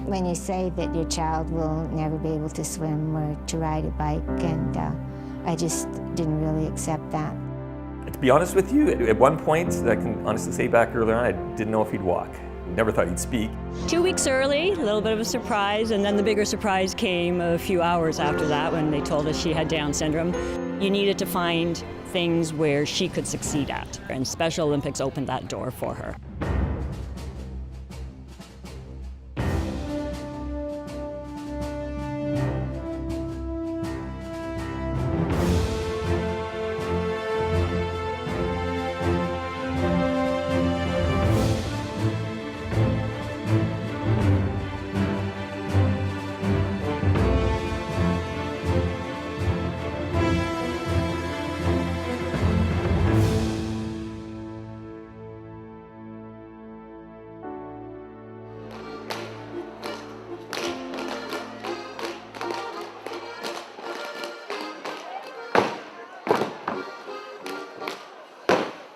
when you say that your child will never be able to swim or to ride a bike, and I just didn't really accept that. To be honest with you, at one point, I can honestly say back earlier on, I didn't know if he'd walk. Never thought he'd speak. 2 weeks early, a little bit of a surprise, and then the bigger surprise came a few hours after that when they told us she had Down syndrome. You needed to find things where she could succeed at, and Special Olympics opened that door for her.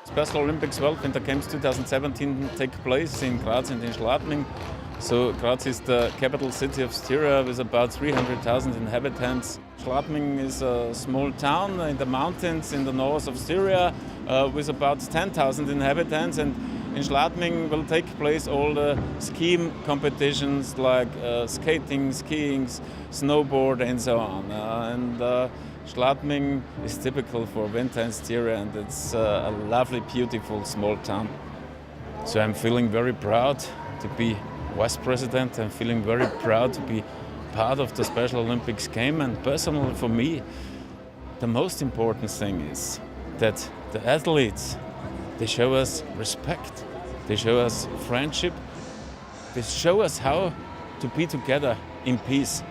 Special Olympics World Winter Games 2017 take place in Graz and in Schladming. So Graz is the capital city of Styria with about 300,000 inhabitants. Schladming is a small town in the mountains in the north of Styria with about 10,000 inhabitants, and in Schladming will take place all the ski competitions like skating, skiing, snowboard and so on. Schladming is typical for winter in Styria, and it's a lovely, beautiful small town. So I'm feeling very proud to be vice president. I'm feeling very proud to be part of the Special Olympics game, and personally for me, the most important thing is that the athletes, they show us respect, they show us friendship, they show us how to be together in peace.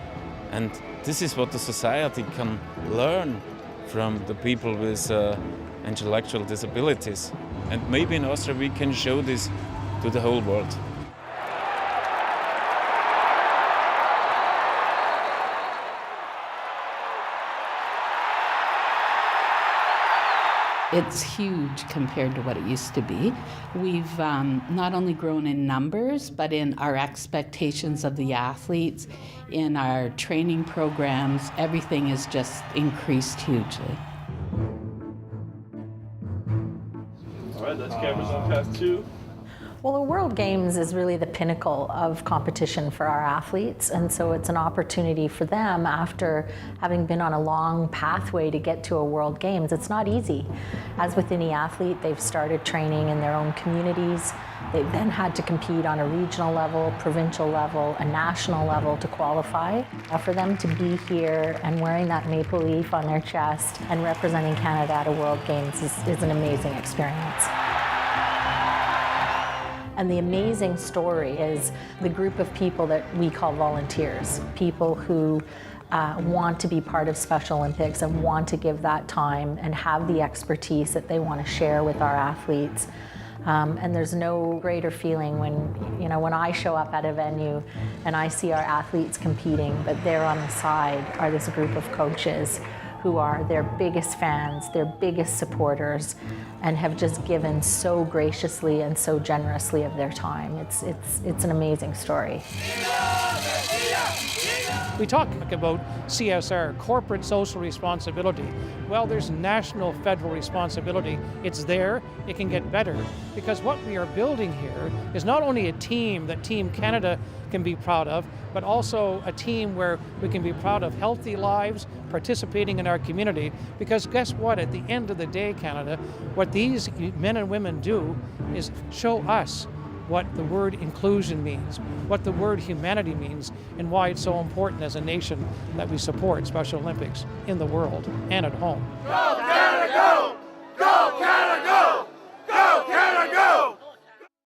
And this is what the society can learn from the people with intellectual disabilities. And maybe in Austria we can show this to the whole world. It's huge compared to what it used to be. We've not only grown in numbers, but in our expectations of the athletes, in our training programs, everything has just increased hugely. All right, that's cameras on path 2. Well, the World Games is really the pinnacle of competition for our athletes, and so it's an opportunity for them after having been on a long pathway to get to a World Games. It's not easy. As with any athlete, they've started training in their own communities. They've then had to compete on a regional level, provincial level, a national level to qualify. For them to be here and wearing that maple leaf on their chest and representing Canada at a World Games is an amazing experience. And the amazing story is the group of people that we call volunteers, people who want to be part of Special Olympics and want to give that time and have the expertise that they want to share with our athletes. And there's no greater feeling when I show up at a venue and I see our athletes competing, but there on the side are this group of coaches who are their biggest fans, their biggest supporters, and have just given so graciously and so generously of their time. It's an amazing story. We talk about CSR, corporate social responsibility. Well, there's national federal responsibility. It's there, it can get better, because what we are building here is not only a team that Team Canada can be proud of, but also a team where we can be proud of healthy lives, participating in our community, because guess what, at the end of the day, Canada, what these men and women do is show us what the word inclusion means, what the word humanity means, and why it's so important as a nation that we support Special Olympics in the world and at home.